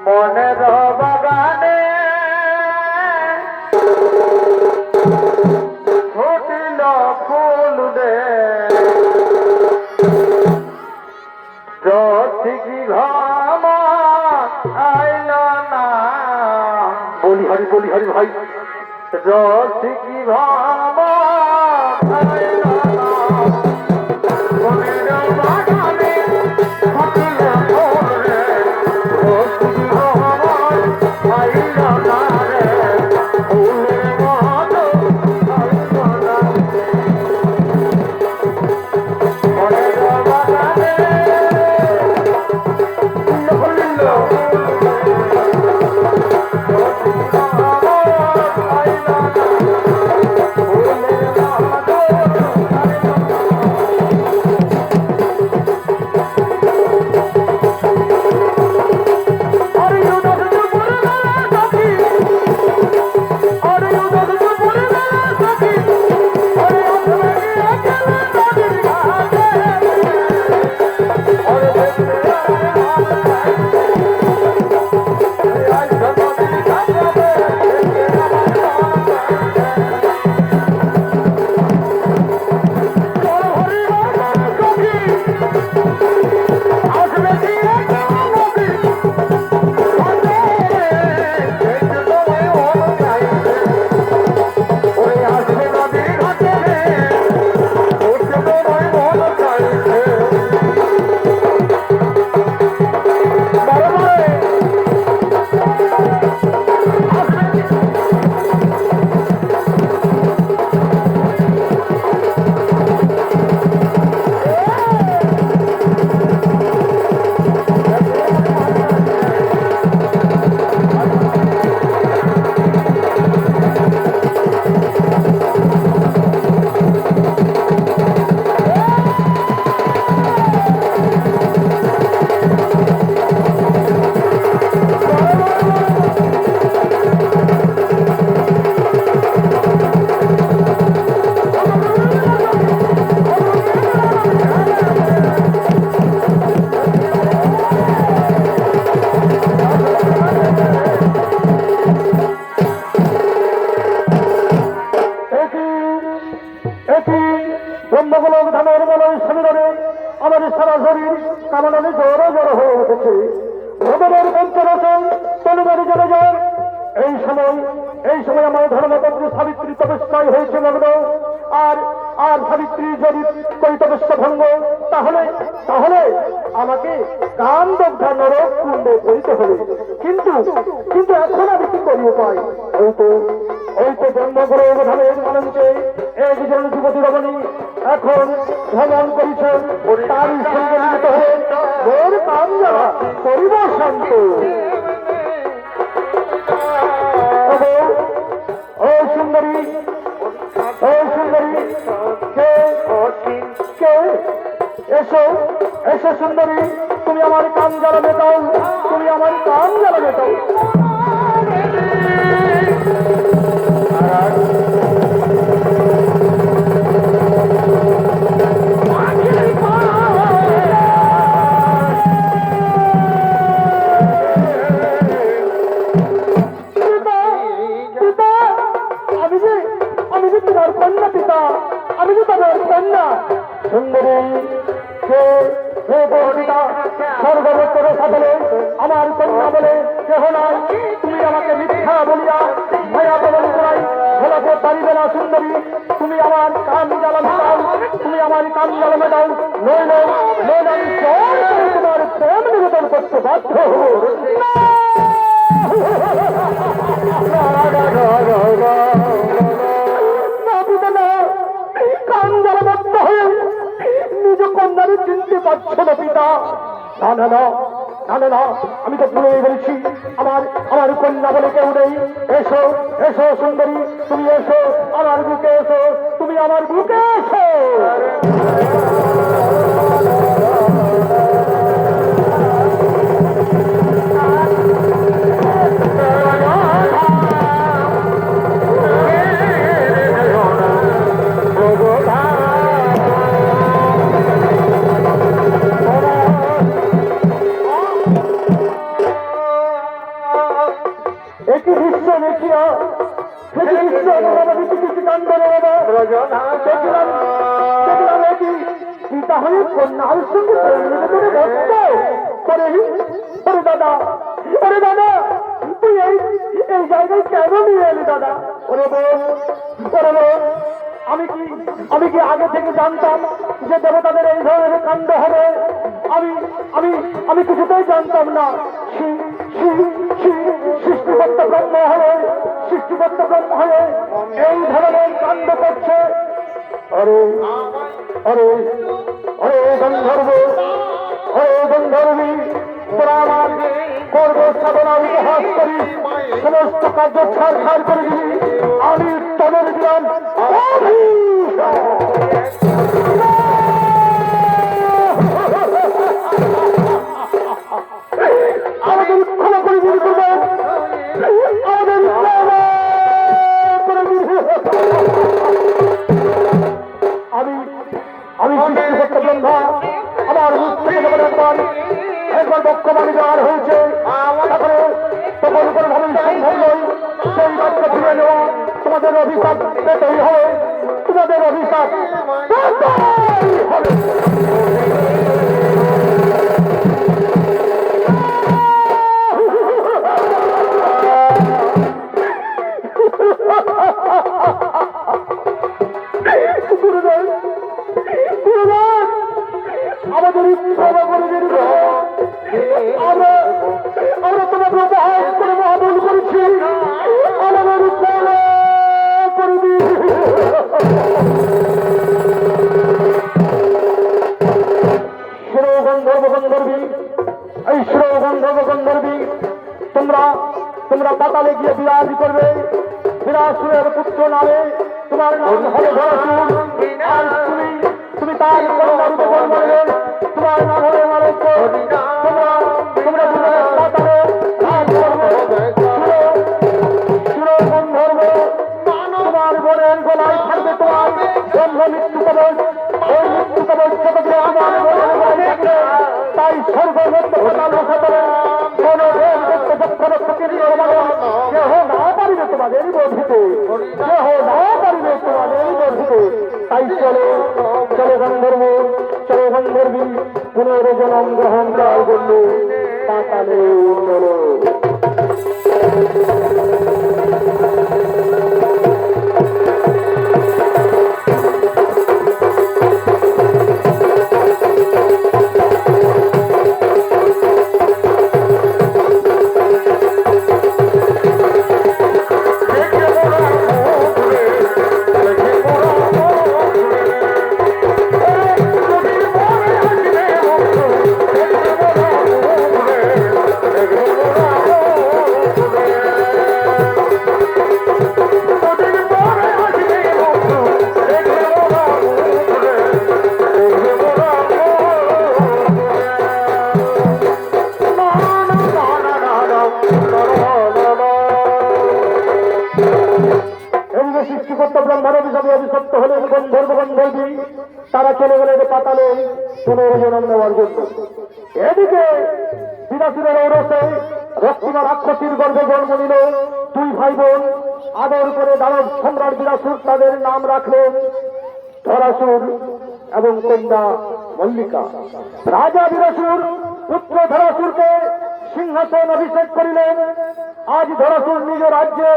মনের বাগানে ফুটিল ফুল রে জ্যোতিকি ঘাম আইল না বলি হরি ভাই জ্যোতিকি ঘাম আইল না মনের বাগানে ফুটিল ফুল রে জ্যোতিকি ঘাম আইল না রে ফুলের মতো আইল না মনের বাগানে কামনানে জোরে জোরে হয়ে উঠেছে ভগবানের পঞ্চরচন তনুবারি জলে যায় এই সময় আমার ধর্মপত্নী সাবিত্রী তপস্যায় হয়েছে মগ্ন আর আর সাবিত্রী যদি করি তপস্যা ভঙ্গ তাহলে তাহলে আমাকে গান্ধবধা নরক কুণ্ডে পড়িতে হবে কিন্তু কিন্তু এখন আমি কি করি উপায় ওই তো ব্রহ্মগুরু ধামের মঞ্চে একজন যুবতী রমণী এখন ভ্রমণ করেছেন তারই সঙ্গে মিলিত হয়ে ওর কাম যারা করিব শান্ত ও সুন্দরী কে কে এসো এসো সুন্দরী তুমি আমার কাম জ্বালা মেটাও তুমি আমার কাম জ্বালা মেটাও আমার কন্যা বলে কেহ নাই তুমি আমাকে মিথ্যা বলিয়া মায়া বলন করাই বলাতে পারিবে না সুন্দরী তুমি আমার কান জ্বালা মেটাও তুমি আমার কান জ্বালা মেটাও নইলে আমি জোর করে তোমার প্রেম নিবেদন করতে বাধ্য হব কান জ্বালাবদ্ধ হয়ে নিজ কন্যারে চিনতে পারছো না পিতা না না না না না না আমি তো ভুলে বলছি আমার কন্যা বলে কেউ নেই এসো এসো সুন্দরী তুমি এসো আমার বুকে এসো তুমি আমার বুকে এসো একটি দৃশ্য দেখিয়া সেটি দৃশ্য কিছু কাণ্ড দেখলাম একটি পিতা হয়ে কন্যার সঙ্গে করে দাদা তুই এই জায়গায় কেন নিয়ে এলি দাদা? ওরে বোন আমি কি আগে থেকে জানতাম যে দেবতাদের এই ধরনের কাণ্ড হবে? আমি কিছুতেই জানতাম না। সৃষ্টিকর্তা ব্রহ্ম হয়ে এই ধরনের কাণ্ড করছে। আরে আরে আরে গন্ধর্বী, তোরা আমার করব সাধনা উপহাস করি, সমস্ত কার্য ছাড় করে দিবি। আমি তাদের দিলাম আমাদের ক্ষমা করে দিবি, আমাদের আমি সৃষ্টিকর্তা ব্রহ্মা, আমার একবার বক্ষবাণী দেওয়ার হয়েছে, তখন কোনো ভাবে সম্ভব নয় সেই রাজ্য ফিরে নেওয়া। তোমাদের অভিশাপ পেতেই হবে, তোমাদের অভিশাপ হবে। আমাদের আমরা তোমাকে উপহাস করে মহাবল করেছি, আমাদের গন্ধর্বী তোমরা পাতালে গিয়ে বিরাজ করবে। বিরাসুরের পুত্র নামে তোমার নাম হবে ধরাসুর, আর তুমি তার কন্যা রূপে জন্ম নেবে, তোমার নাম হবে মালব্য। তোমরা পাতালে রাজ করবে। গন্ধর্ব তোমার বোনের গলায় থাকবে তোমার ব্রহ্ম মৃত্যু কবচ। ওই মৃত্যু কবচ যতদিন তোমার বোনের গলায় থাকবে, তাই সর্বমধ্য পাতাল রক্ষা করে কোনো কেহ না পারিবে তোমাদের বর্ধিতে, তাই চলো গন্ধর্বী পুনর্জন্ম গ্রহণ করার জন্য পাতালে চলো। তারা চলে গেলেন পাতালে পুনর্জন্ম নেওয়ার জন্য। এদিকে বিরাসুরের ঔরসে রক্তিমা রাক্ষসীর গর্ভে জন্ম নিল দুই ভাই বোন। আদর করে দানব সম্রাট বিরাসুর তাদের নাম রাখলেন ধরাসুর এবং কন্যা মল্লিকা। রাজা বিরাসুর পুত্র ধরাসুরকে সিংহাসন অভিষেক করিলেন। আজ ধরাসুর নিজ রাজ্যে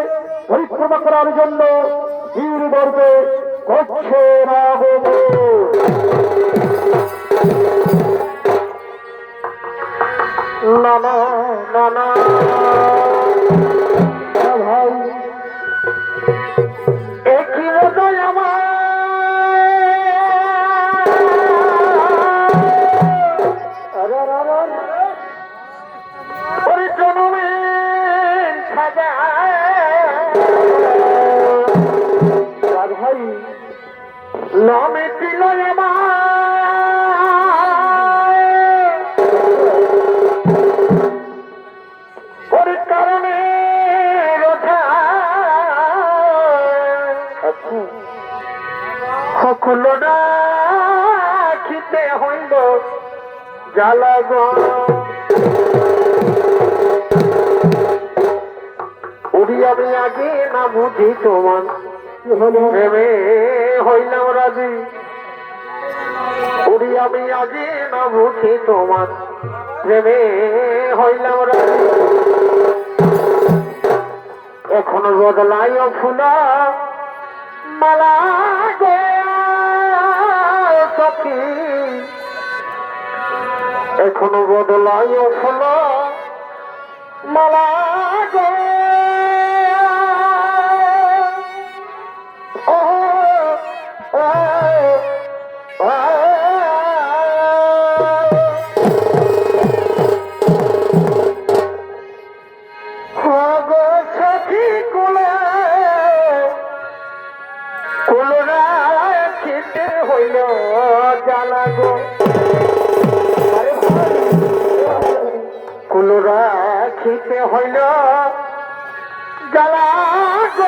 পরিক্রমা করার জন্য বীর বর্গে করছে ভাই একই মতোই আমার পরিজনের সাজা ভাই নামে ছিল ওর কারণে সকল রাখিতে হইল জ্বালাগ আমি আগে না বুঝি তোমার প্রেমে হইলাম রাজি ওরে আমি আগে না বুঝি তোমার প্রেমে হইলাম রাজি এখনো বদলাইও ফুলা মালা গো সখী এখনো বদলাইও ফুলা মালা গো কুলরা খিতে হইল জ্বালা গো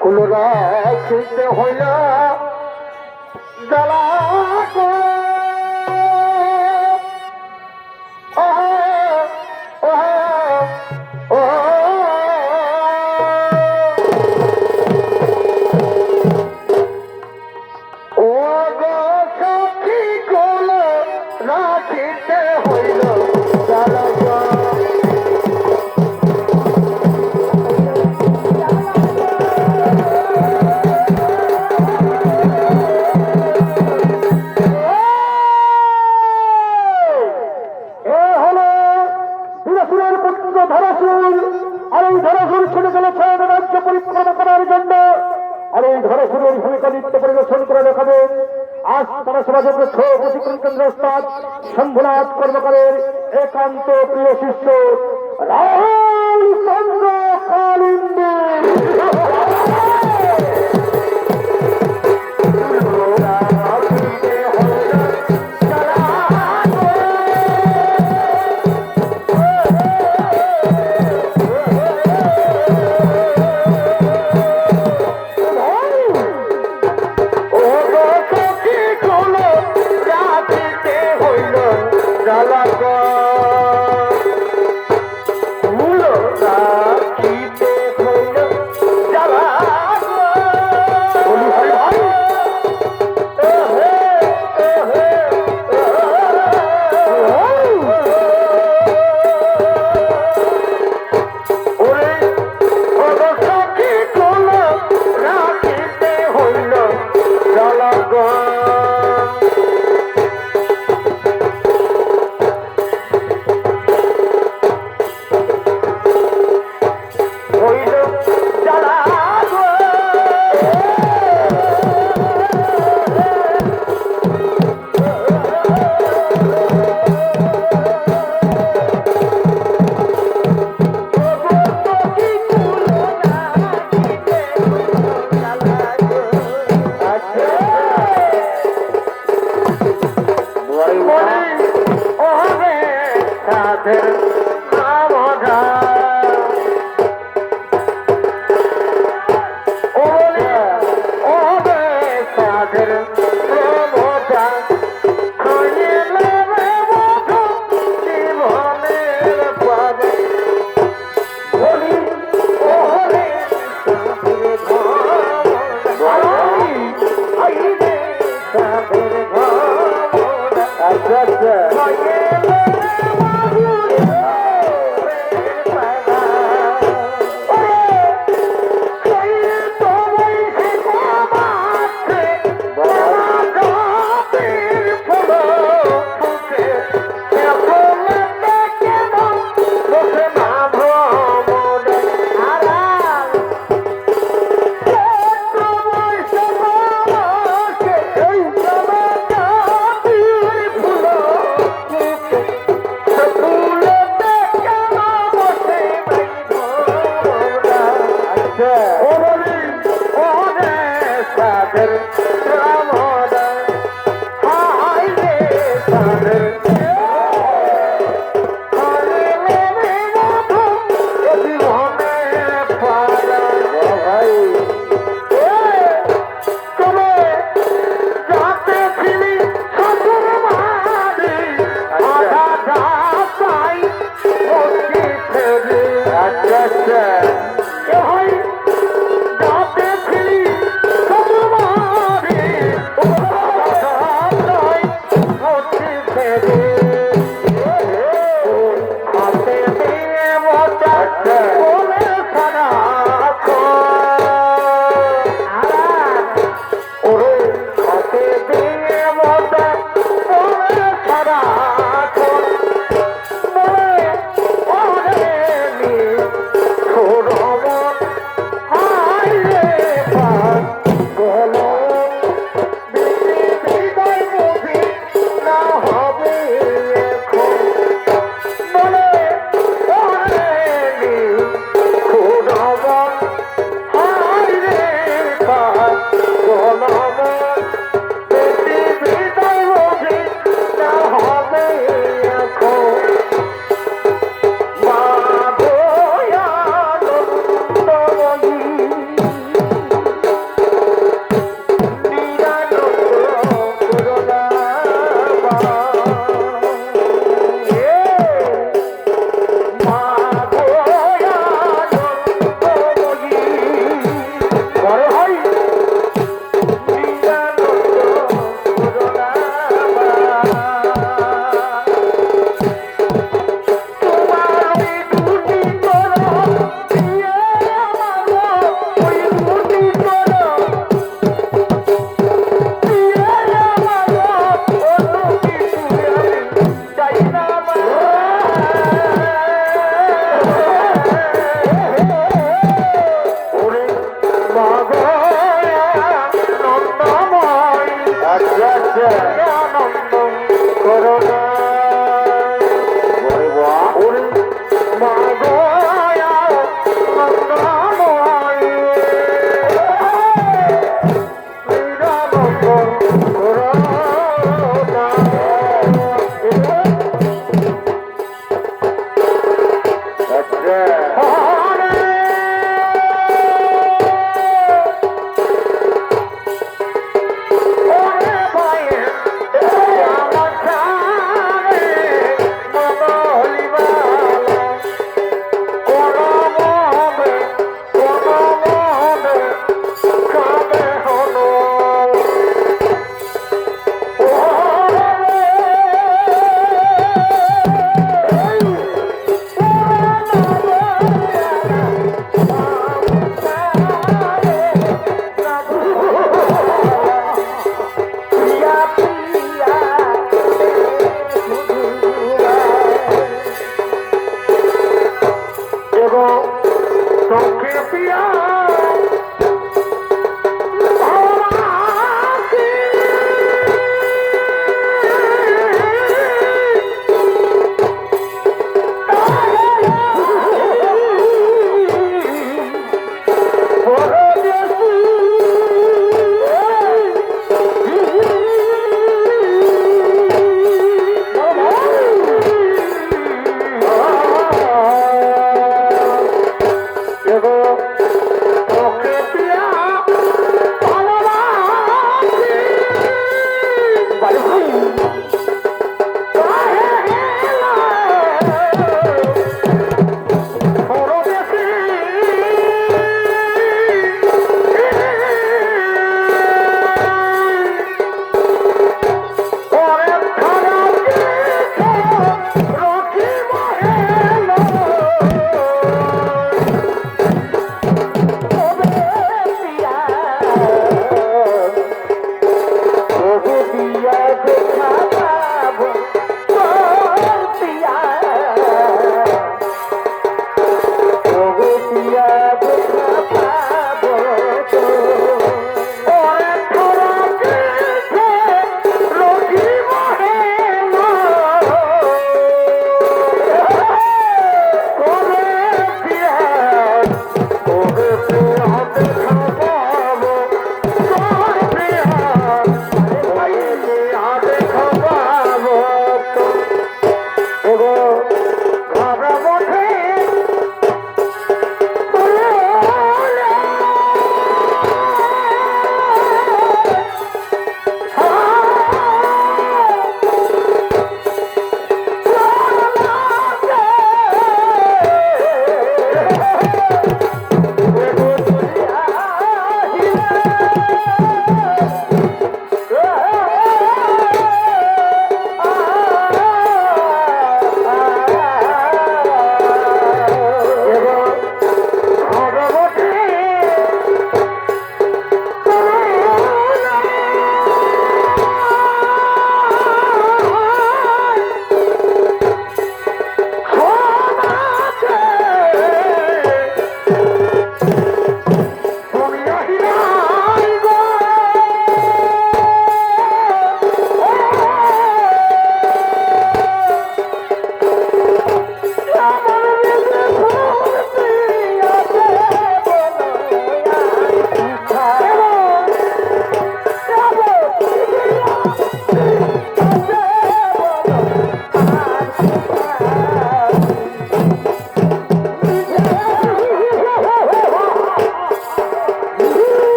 কুলরা খিতে হইল জ্বালা গো শম্ভুনাথ কর্মকারের একান্ত প্রিয় শিষ্য রাহুল চন্দ্র কালিন্দী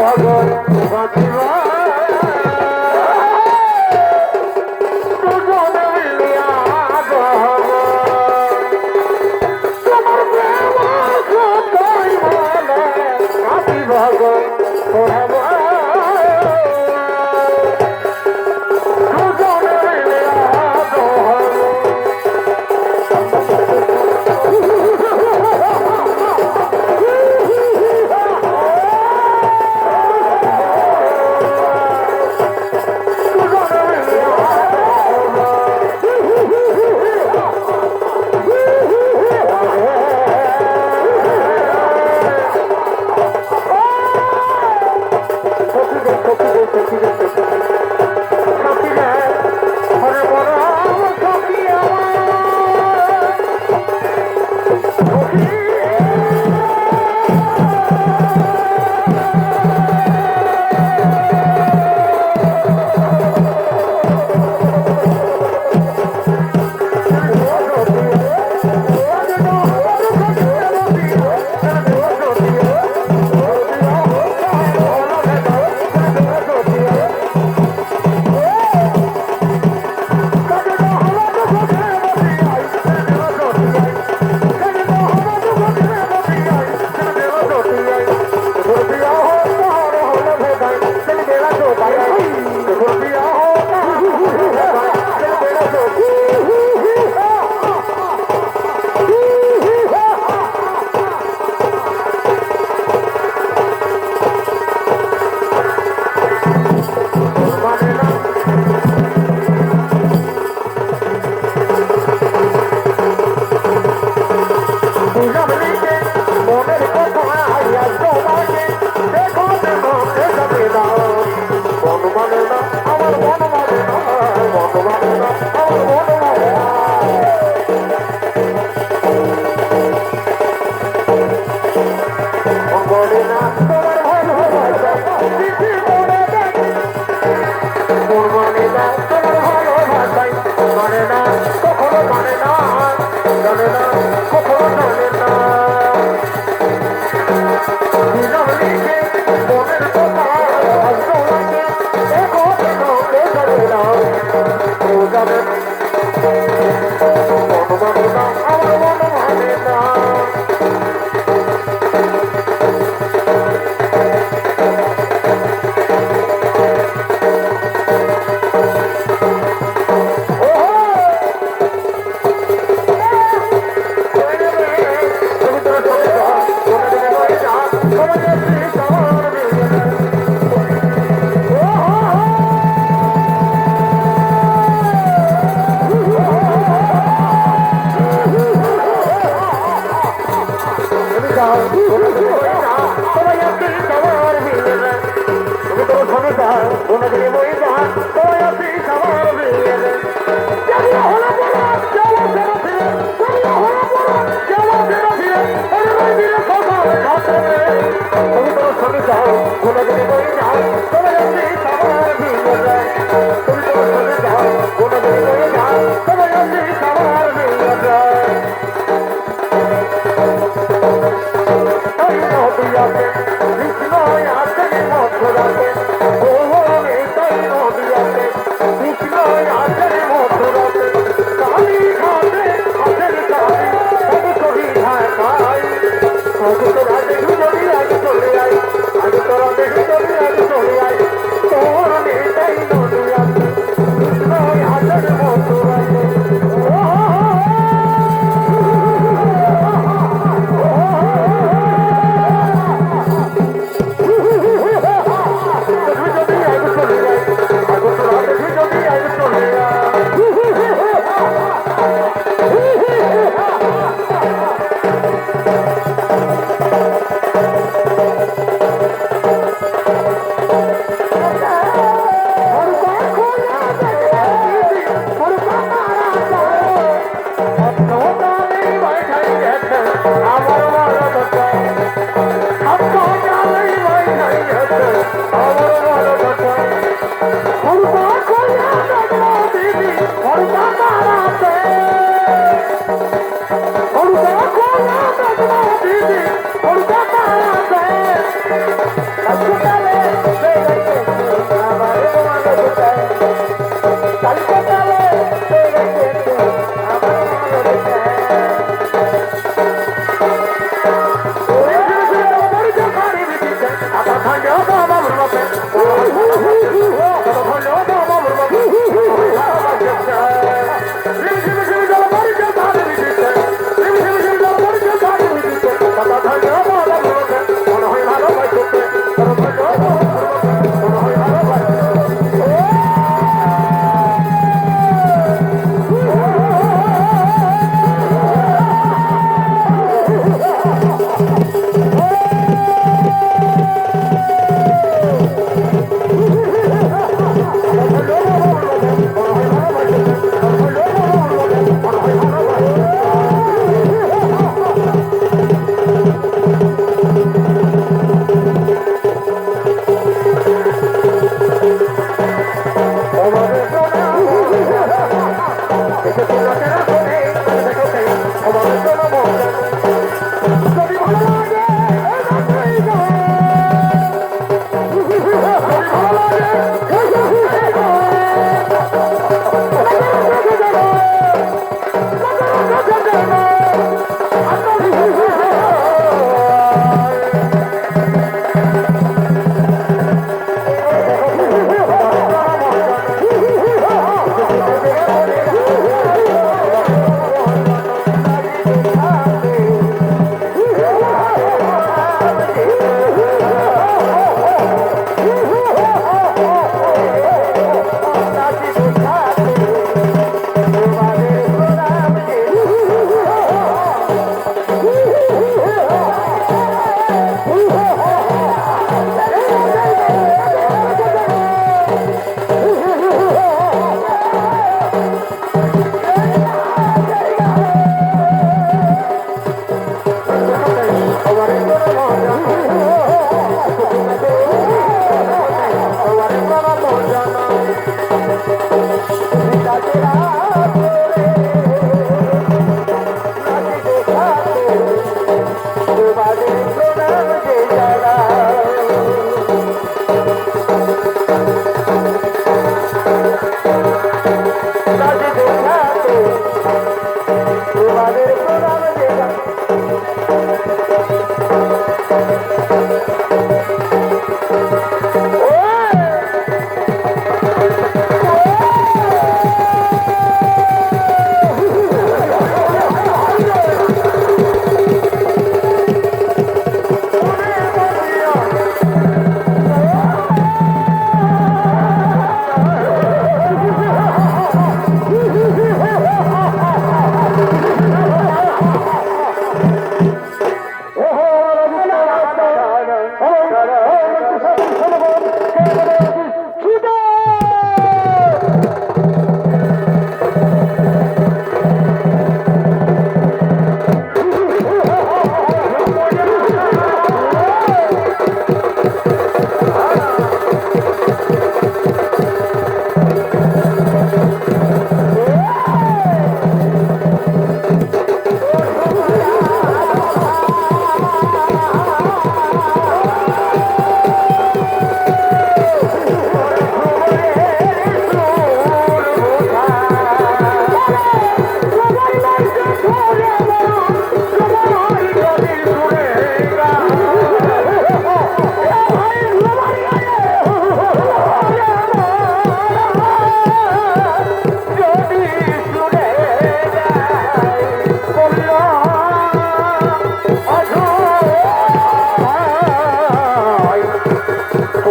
ভগর বাঁচিবা দুজনে মিলিয়া গহব তোমার প্রেম কতই মনে বাঁচি ভগর হব দুজনে মিলিয়া গহব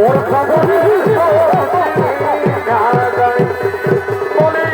ওর খবরে বলে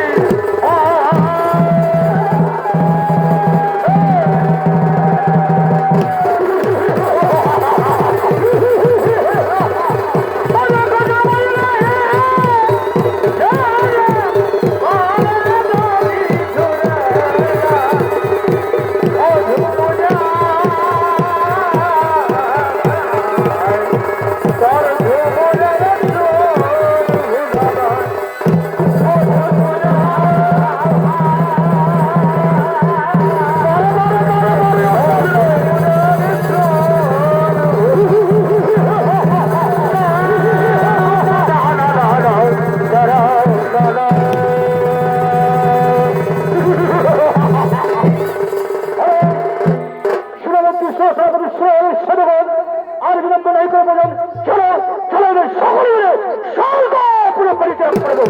আর বিলম্ব নাই করে বলেন চলো চলো সকলে স্বর্গ পুরো পরিত্যাগ করবো।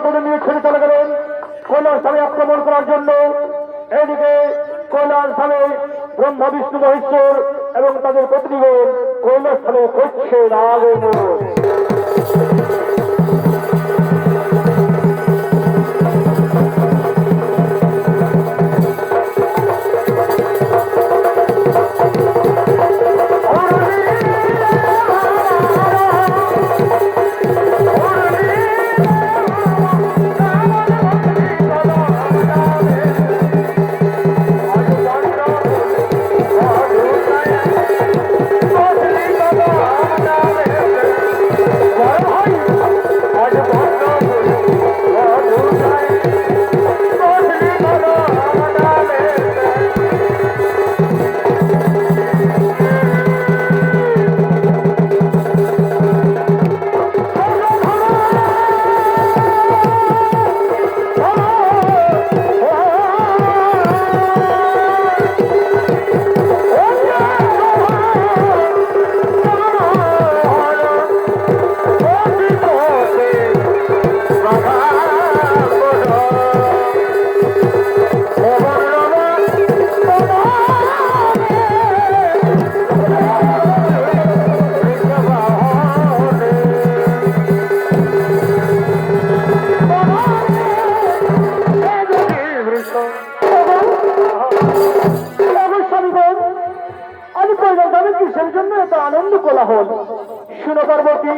সৈন্য নিয়ে ছেড়ে চলে গেলেন কৈলাস ধামে আক্রমণ করার জন্য। এদিকে কৈলাস ধামে ব্রহ্মা বিষ্ণু মহেশ্বর এবং তাদের প্রতিনিধিগণ কৈলাস ধামে করছে আগমন। আনন্দ কোলাহল শুনো পার্বতী,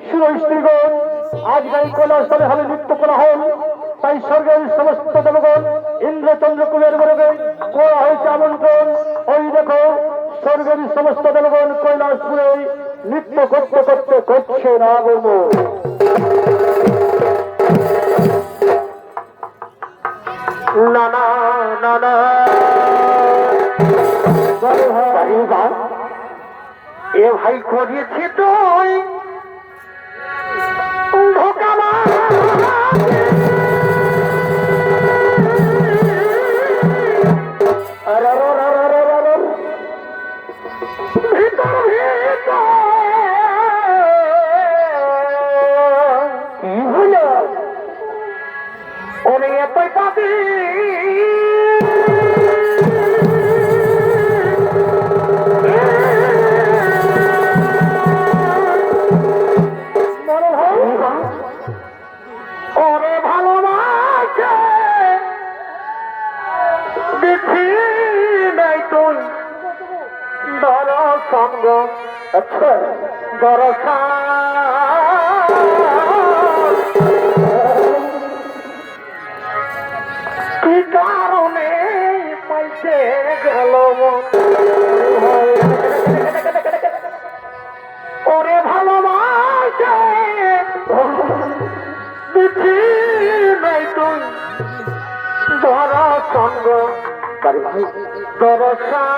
শুনো স্ত্রীগণ, আজকাল কৈলাস ধামে হবে নৃত্য কোলাহল। তাই স্বর্গের সমস্ত দেবগণ ইন্দ্র চন্দ্রকুলের বর্গে করা হয়েছে আমন্ত্রণ। ওই দেখো স্বর্গের সমস্ত দেবগণ কৈলাসপুরে নৃত্য করতে করতে করছে আগমন। না না না না এ ভাই করিয়েছে তুই ধোকা ভিতর কি হলো ওরে এতই পাবি ওরে ভালোবাসে দেখি নাই তুই দর্শন গো। আচ্ছা দর্শন কি কারণে পাইতে গেল ওরে ভালোবাসে দেখি নাই তুই দর্শন গো। দর্শন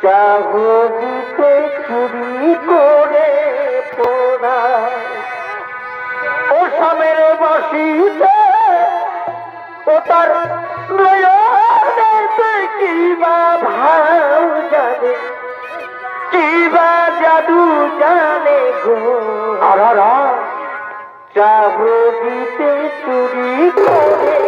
চাহনিতে চুরি করে পোড়ায় ও স্বামীর বাসিতে ও তার নয়নেতে কি বা ভাব জানে কি বা জাদু জানে গো আরা চাহনিতে চুরি করে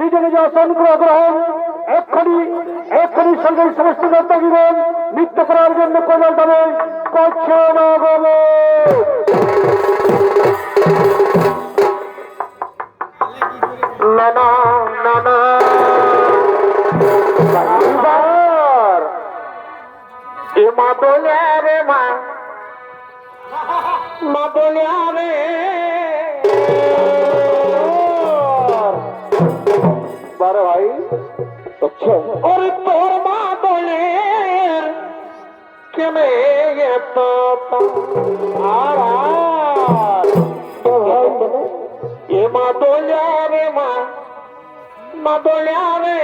নিজে নিজে আসন গ্রহণ এক্ষুনি সঙ্গে সমস্ত জীবন নৃত্য করার জন্য কল্যাণ দাবে করছে না বলে নানা নানা এ মা বলে রে মা মা বলে রে বারে ভাই আচ্ছা ওরে তোর মা বলে কেনে এত আর এ মা বলে রে মা মা বলে রে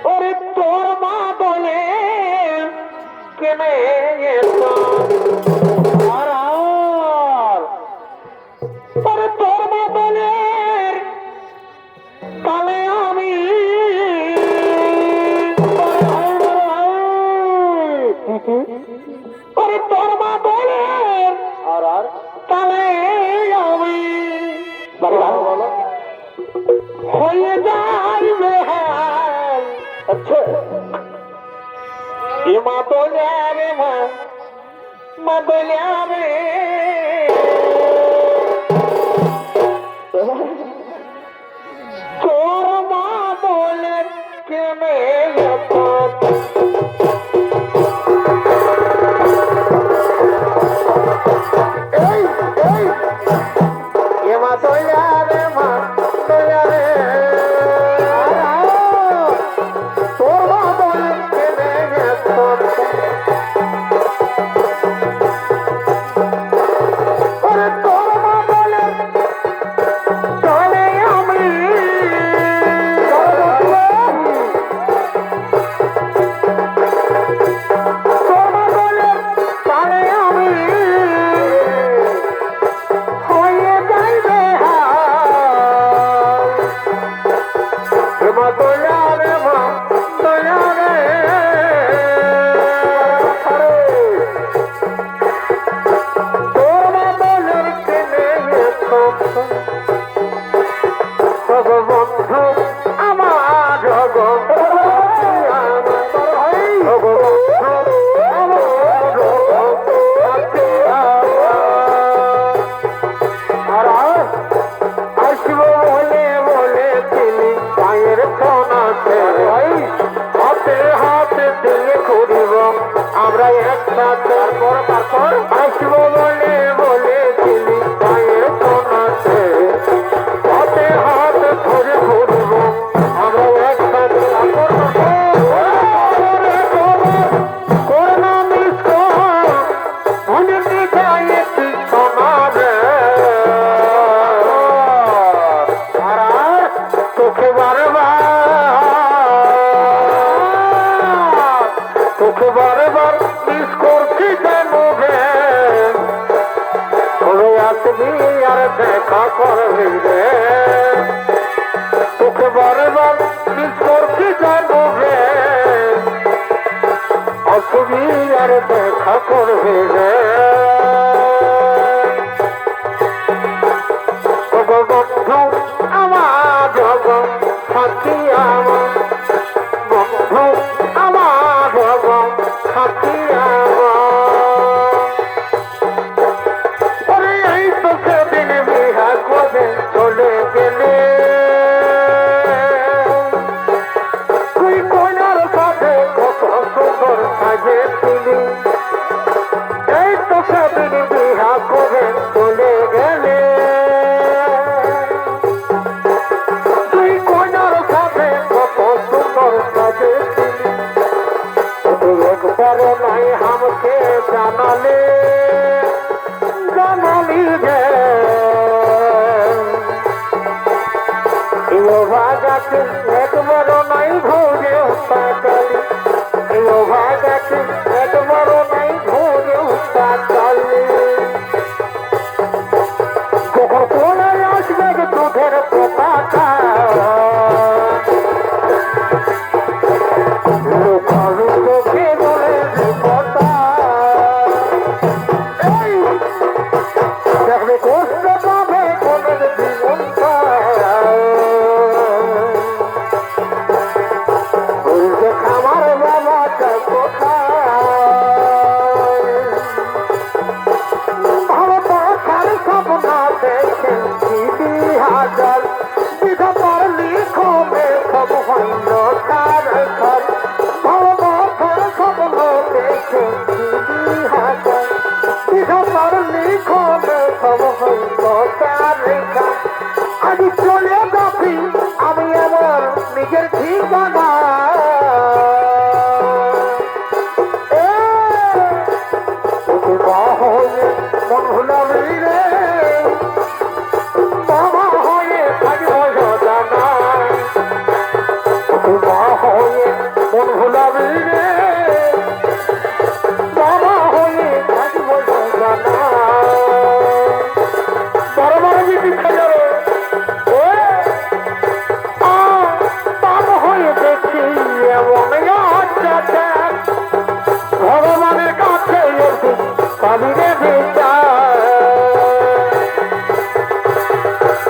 ওরে তোর মা বলে কেনে এত ওরে তোর মা বলে তাহলে আমি ওরে তোর মা বলে আর তাহলে আমি হয়ে যাই বেহাল আচ্ছা এ মা বলে রে মা বলে রে তোর মা বলে কেনে মা দয়া রে মা দয়া রে তোর মা বলে কেনে সেদিন বিহা করে চলে গেলে তুই কইনার সাথে কত সুন্দর সাজেছিলি তুই একবারও নাই আমাকে জানালি যে ভাগাতে একবারও নাই ভোরে পাতালি ভাগাতে একবারও নাই ভোরে পাতালি যখন কোনে আসবে দুধের পোকাটা লোকালু চোখে বলে কথা এই দেখলে কষ্ট পাবে কোনের জীবনটা আমার বাবাটা কোথায় ভালো পাখার স্বপ্ন দেখেন দিদি হাজার বিধা পারলি কমে সব হইল তার ঘর ভালো পাখার স্বপ্ন দেখেন দিদি হাজার বিধা পারলি কমে সব হইল তার ঘর আজ চলে যাবি আমি আমার নিজের ঠিকানা মন ভুলাবি রে বাবা হয়ে থাকবো জানা হয়ে মন ভুলাবি রে বাবা হয়ে থাকবো জানা বড় বড় বিধি খেলো বাবা হয়ে দেখি এমন ভগবানের কাছে পাবি রে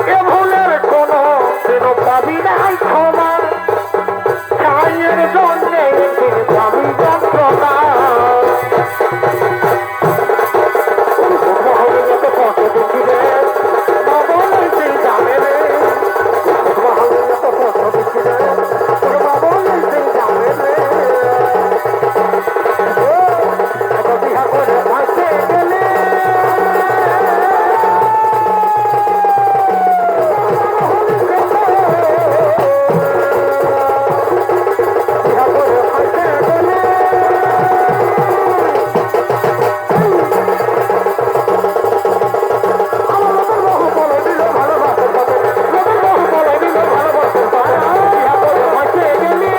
এ ভুলের কোনো দিন পাবি নাই ক্ষমা চাইয়ের জন্যে একদিন পাবি যন্ত্রণা কত দেখি রে বাবা সেই জানে রে কত দেখি রে বাবা সেই জানে রে বিহা করে ভাসে গেলে বিহা করে ভাসে গেলে আমার বহু বলে দিল ভালোবাসে বহু বলে দিল ভালোবাসে বিহা করে ভাসে গেলে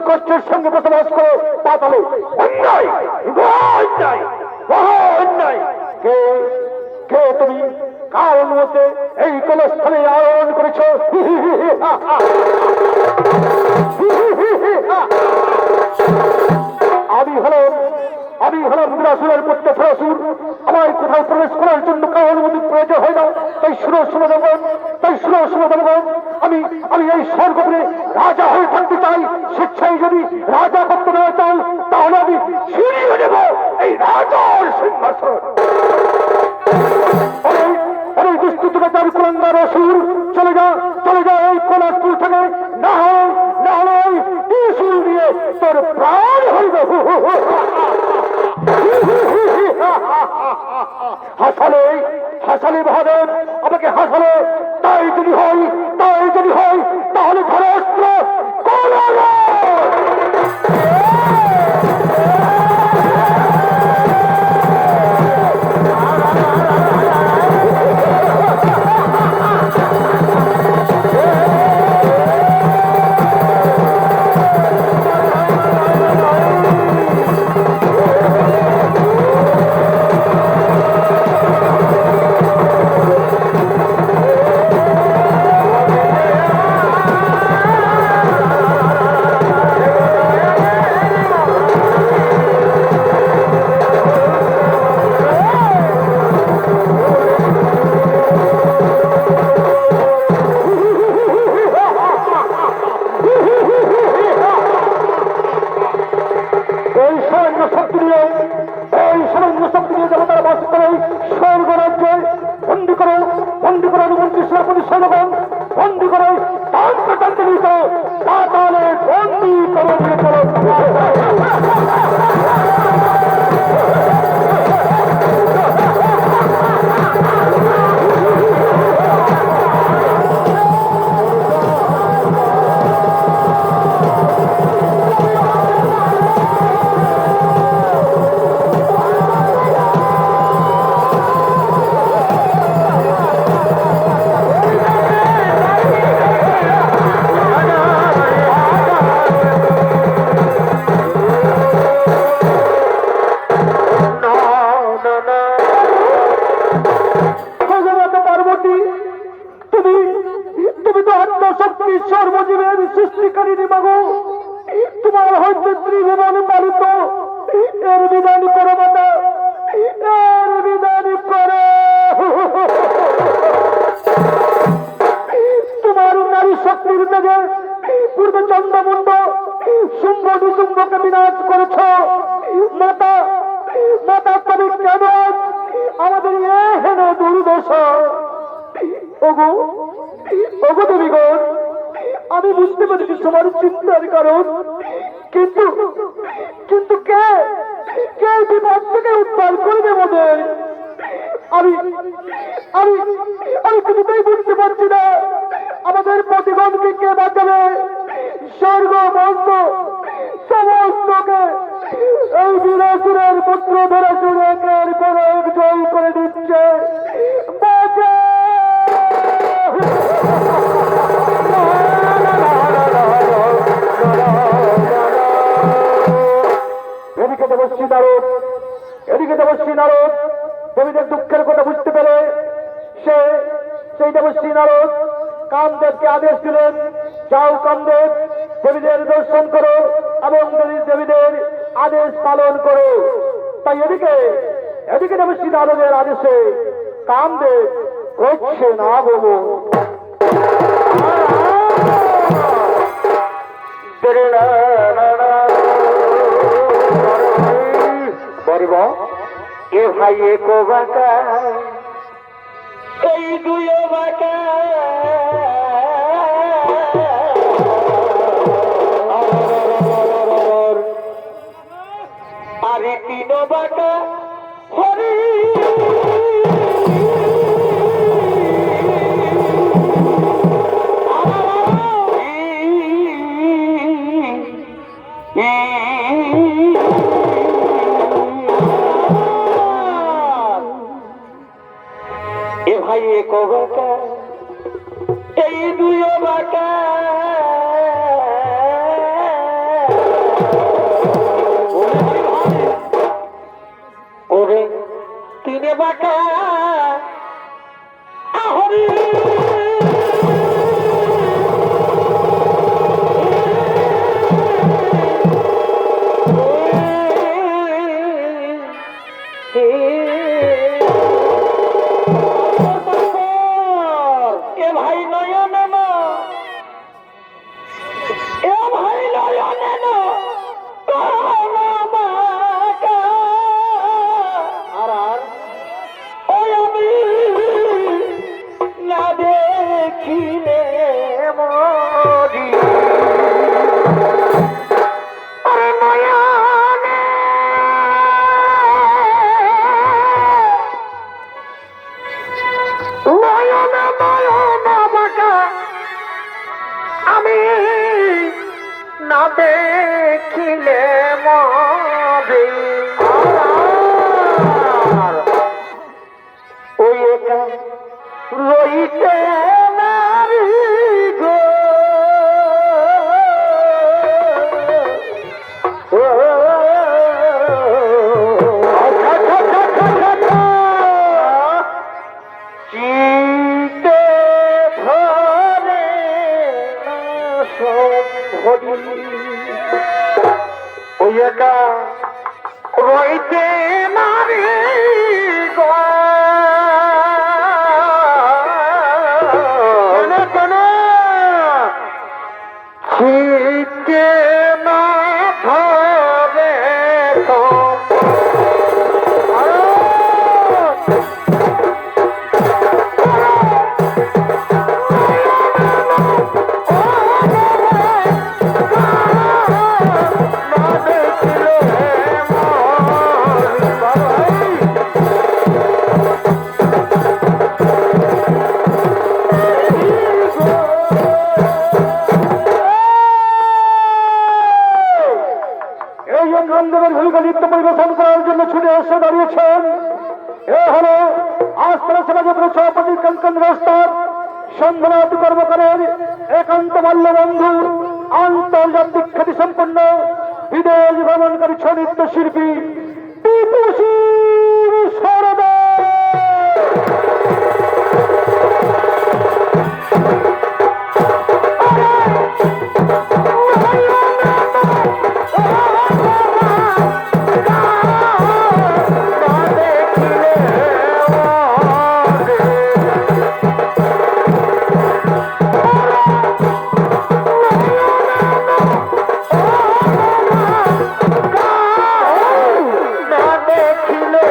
কষ্টের সঙ্গে বসবাস করে পাতালে অন্যায় অন্যায় অন্যায় কে কে তুমি কার অনুমতে এই কলস্থলে আয়োজন করেছ আমি হলাম রুদ্রাসুরের পুত্র ফরাসুর আমার কোথাও প্রবেশ করার জন্য কার অনুমতি প্রয়োজন হয় না তাই শুনো শুনো জনগণ, তাই শুনো জনগণ, আমি আমি এই স্বর্গপুরে রাজা হয়ে থাকতে চাই। স্বেচ্ছায় যদি রাজা করতে না চাই, তাহলে আমি ছিনিয়ে নেব এই রাজার সিংহাসন। অনেক দুষ্টু থেকে তার কুলাঙ্গার অসুর, চলে যা এই কোলাপুর থেকে, না হলে ওই ত্রিশূল দিয়ে তোর প্রাণ হইবে। হাসালে মহাদেব, আমাকে হাসালে। তাই যদি হয় তাহলে ধরাস্ত্র সর্বজীবের সৃষ্টিকারী মাগো, তোমার হয়তো ত্রিভুবন পালিত, এর বিধান করো মাতা, এর বিধান করো। তোমার নারী শক্তির তেজে পূর্বে চন্দ্রমুণ্ড শুম্ভ নিশুম্ভকে বিনাশ করেছ মাতা। তুমি কেন আমাদের এহেন দুর্দশা? ওগো দেবীগণ, আমি বুঝতে পেরেছি তোমার চিন্তার কারণ, কিন্তু কে বিপদ থেকে উদ্ধার করবে আমাদের? আমি কিছুতেই বুঝতে পারছি না আমাদের প্রতিগণকে কে বাঁচাবে। স্বর্গ মন্দ সমস্তকে এই বীরাসুরের পুত্র ধরাসুর একের পর এক জয় করে দিচ্ছে। এদিকে দেবশ্রী নারদ দেবীদের দুঃখের কথা বুঝতে পেরে সেই দেবশ্রী নারদ কামদেবকে আদেশ দিলেন, যাও কামদেব, দেবীদের দর্শন করো এবং দেবীদের আদেশ পালন করো। তাই এদিকে দেবশ্রী নারদের আদেশে কামদেব করছে না আগমন। এ ভাই একো বাঁকা, এই দুই বাঁকা, আরে তিন বাঁকা হরি। ভাই একো বাঁকা, এই দুই বাঁকা, ওরে তিনে বাঁকা হরি। এ ভাই নয়ন না, এ ভাই নয়ন না, আর ওই আমি না দেখিলে মরি আমি না দেখিলে মরি ওই একা রইতে নারী গো চিতে ধরে ভরি ওই একা রইতে নারী গো চিতে না ধরে তো ভূমিকা নৃত্য পরিবেশন করার জন্য ছুটে এসে দাঁড়িয়েছেন এ হলো আস্থা সমাজের সভাপতি কাঞ্চন রাস্তার সন্ধ্যানাথ কর্মকারের একান্ত বাল্য বন্ধু আন্তর্জাতিক খ্যাতি সম্পন্ন বিদেশ ভ্রমণকারী ছৌ নৃত্য শিল্পী টিপুসির সরদা দেখিলে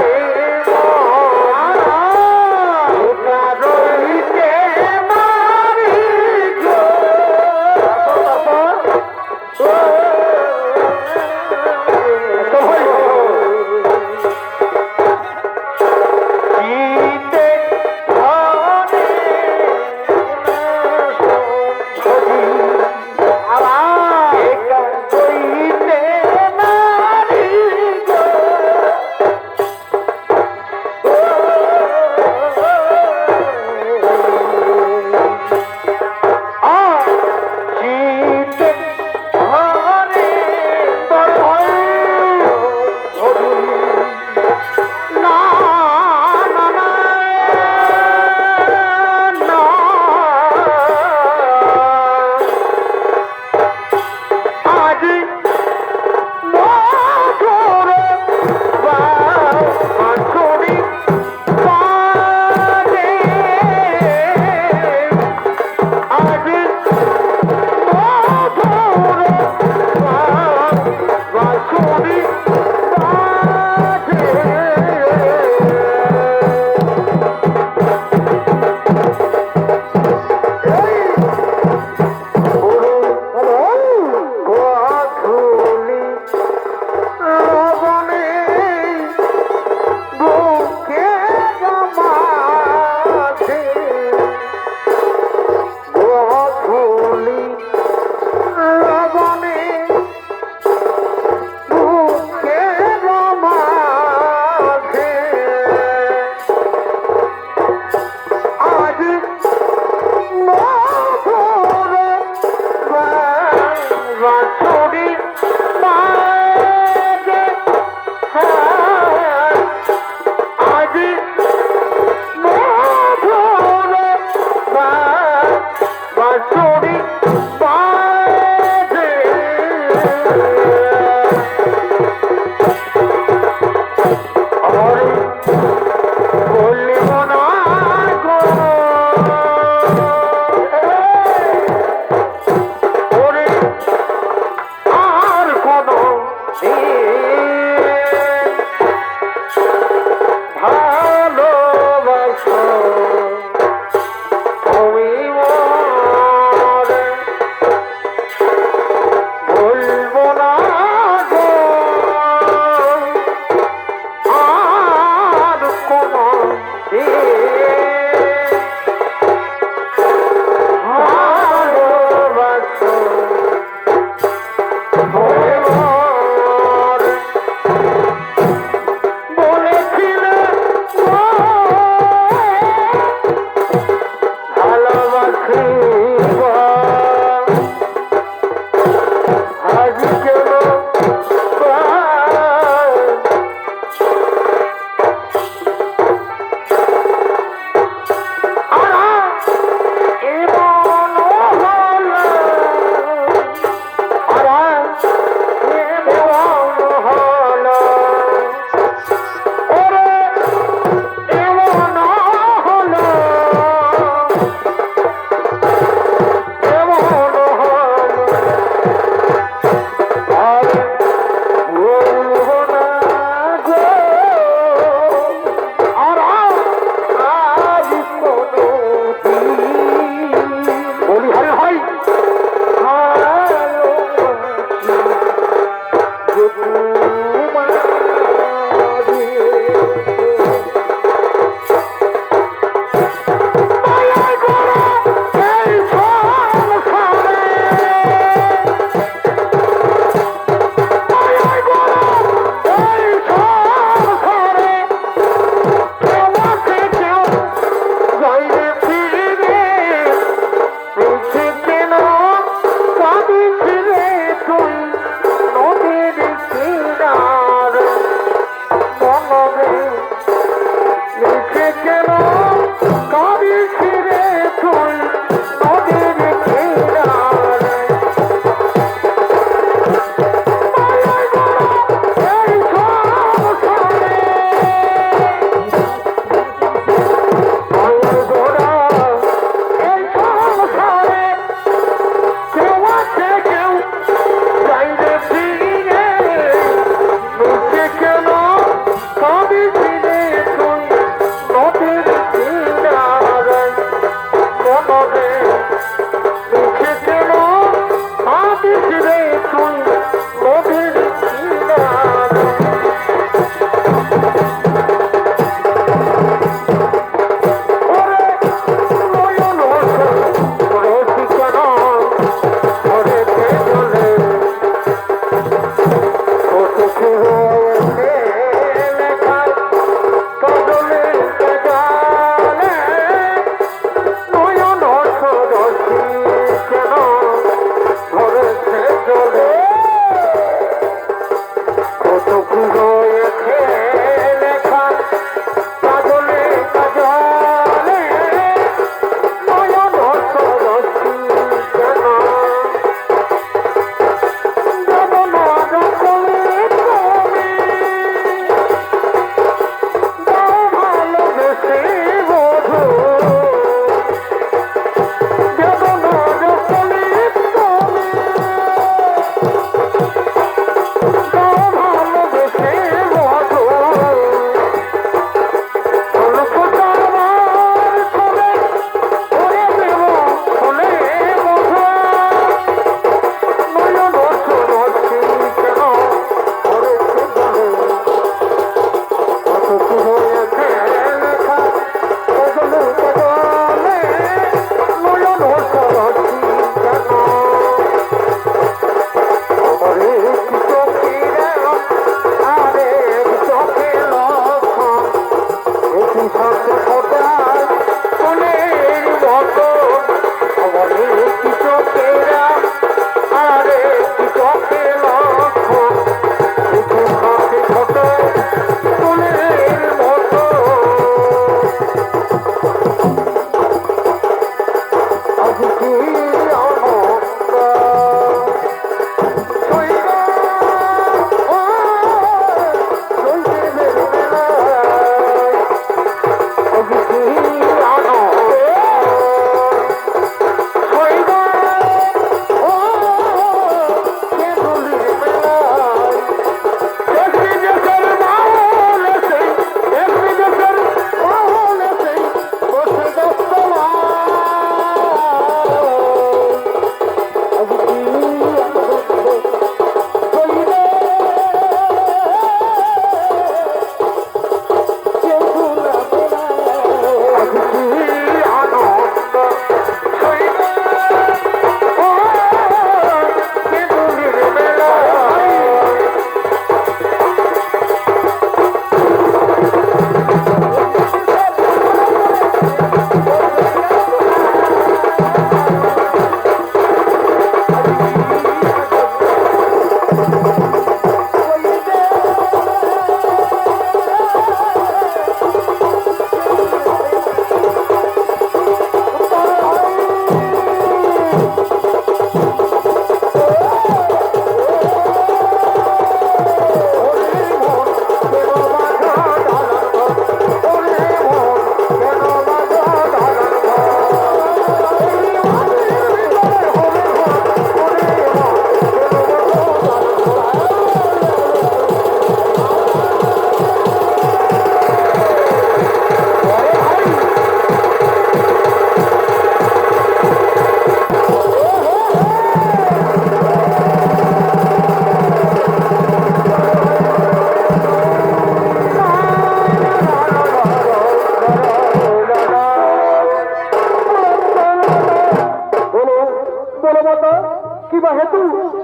কিবা হেতু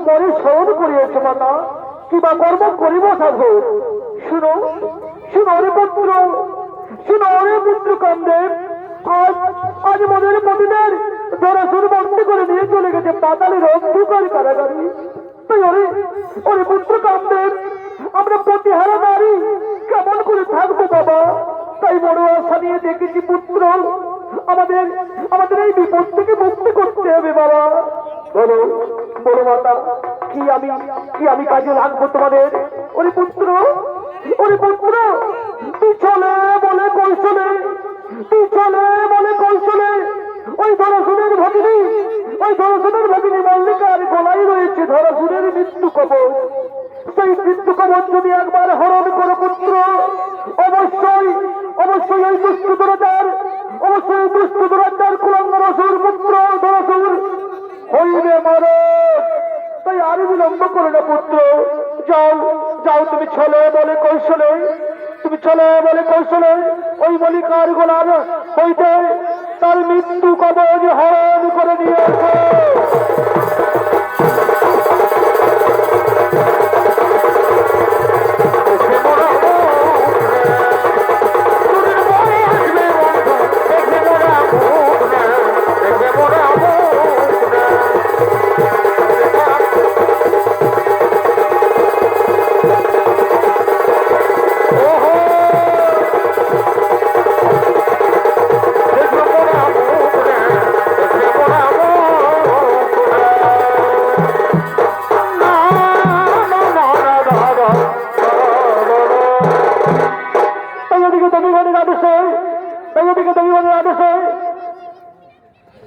মনে স্মরণ করিয়েছে মাতা, কিবা কর্ম করিব সাধু। শুনো শুনো রে পুত্র, শুনো রে পুত্র কামদেব, আজ আজ মনের পতিদের ধরাসুর বন্দি করে নিয়ে চলে গেছে পাতালের অন্ধকার কারাগারে। তাই ওরে ওরে পুত্র কামদেব, আমরা প্রতিহারা নারী কেমন করে থাকবো বাবা? তাই বড় আশা নিয়ে দেখেছি পুত্র, আমাদের আমাদের এই বিপদ থেকে মুক্তি করতে হবে বাবা। বলো বলো মাতা, কি আমি কাজে লাগবো তোমাদের? ওরে পুত্র, ওরে পুত্র, তুই চলে বলে কৌশলে, তুই চলে বলে কৌশলে ওই ধরাসুরের ভগিনী, ওই ধরাসুরের ভগিনী মল্লিকার গলায় রয়েছে ধরাসুরের মৃত্যু কবচ। সেই মৃত্যু কবচ যদি একবার হরণ করো পুত্র, অবশ্যই অবশ্যই এই দুষ্ট দুরাচার, অবশ্যই দুষ্ট দুরাচার কুলাঙ্গার অসুর পুত্র ধরাসুর হইবে মারে। তাই আর বিলম্ব করে না পুত্র, যাও যাও, তুমি চলে বলে কৌশলে, তুমি চলে বলে কৌশলে ওই মল্লিকার গোলার হইতে তার মৃত্যু কবচ হরণ করে দিয়েছে।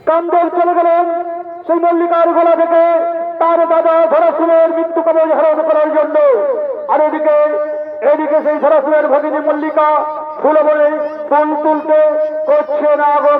কামদেব চলে গেলেন সেই মল্লিকার গলা থেকে তার দাদা ধরাসুরের মৃত্যু কবচ হরণ করার জন্য। আর এদিকে এদিকে সেই ধরাসুরের ভগিনী মল্লিকা ফুল বলে ফুল তুলতে করছে না গো।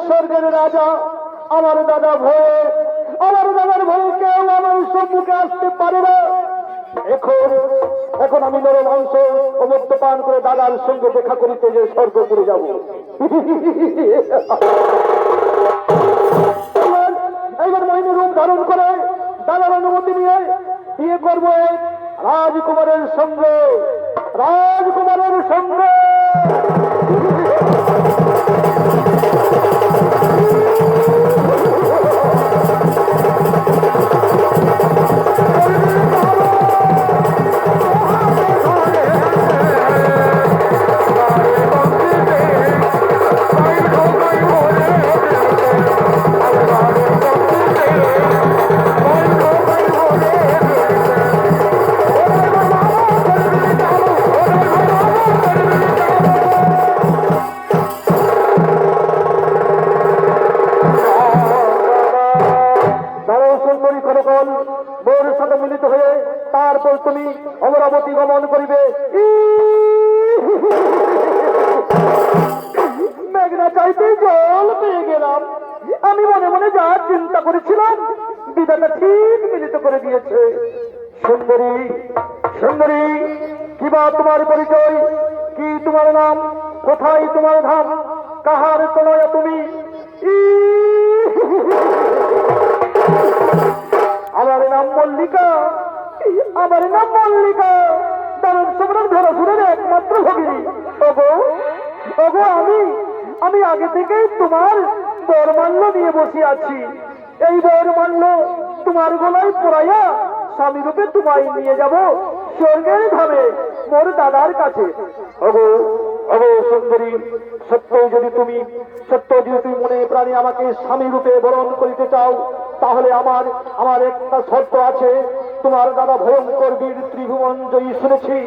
স্বর্গের রাজা আমার দাদা ভয়ে, আমার দাদার ভয়ে কেউ আমার সম্মুখে আসতে পারে না। এখন এখন আমি নরমাংস ও মদ্যপান করে দাদার সঙ্গে দেখা করিতে যে স্বর্গপুরে যাব। এইবার মহিনী রূপ ধারণ করে দাদার অনুমতি নিয়ে বিয়ে করবো এক রাজকুমারের সঙ্গে, রাজকুমারের সঙ্গে। মোর সাথে মিলিত হয়ে তারপর তুমি অমরাবতী গমন করিবে। মেঘনা চাইতে জল পেয়ে গেলাম। আমি মনে মনে যা চিন্তা করেছিলাম বিধাতা ঠিক মিলিত করে দিয়েছে। সুন্দরী, সুন্দরী, কিবা তোমার পরিচয়? কি তোমার নাম? কোথায় তোমার ধাম? কাহার তনয়া তুমি? আমার নাম মল্লিকা, আমার নাম মল্লিকা, দারুণ সম্রাট ধরাসুরের একমাত্র ভগিনী। ওগো, ওগো, আমি আগে থেকেই তোমার বরমাল্য নিয়ে বসে আছি। এই বরমাল্য তোমার গলায় পরাইয়া স্বামী রূপে তোমায় নিয়ে যাব স্বর্গের ধামে, মোর দাদার কাছে। ওগো, ওগো সুন্দরী, সত্য যদি তুমি মনে প্রাণে আমাকে স্বামী রূপে বরণ করিতে চাও, তাহলে আমার একটা শর্ত আছে। তোমার দাদা ভয়ঙ্কর বীর ত্রিভুবন জয়ী শুনেছি।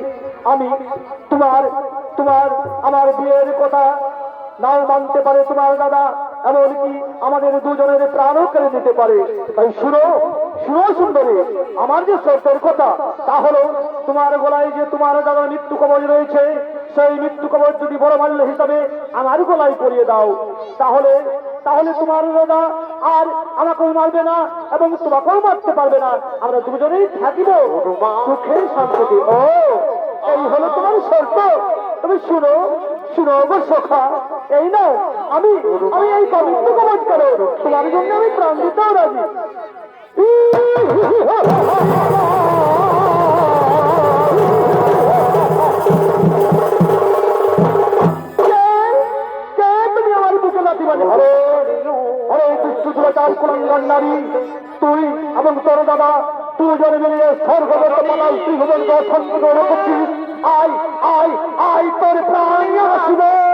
আমি আমার বিয়ের কথা নাও মানতে পারে তোমার দাদা, এমনকি আমাদের দুজনের প্রাণও কেড়ে দিতে পারে। তাই শুনো, শুনো সুন্দরী, আমার যে শর্তের কথা তা হলো তোমার গলায় যে তোমার দাদার মৃত্যু কবচ রয়েছে, সেই মৃত্যু কবচ যদি বড়মাল্য হিসাবে আমার গলায় পরিয়ে দাও, তাহলে তোমার দাদা আর আমাকেও মারবে না এবং তোমাকেও মারতে পারবে না। আমরা দুজনেই থাকিব সুখে শান্তিতে। ও, এই হলো তোমার শর্ত। তুমি শুনো, শুনো গো সখা, এই নাও, আমি এই মৃত্যু কবচ করো, তোমার জন্য আমি প্রাণ দিতেও রাজি। তুমি আমার বুকে লাথি মারো? আরে দুষ্টু দুরাচার কুলাঙ্গার নারী, তুই এবং তোর দাদা দুজনে মিলিয়ে স্বর্গগত পাতাল ত্রিভুবন গঠন করছিস। আয়, আয়, আয়, তোর প্রাণ আসিবে।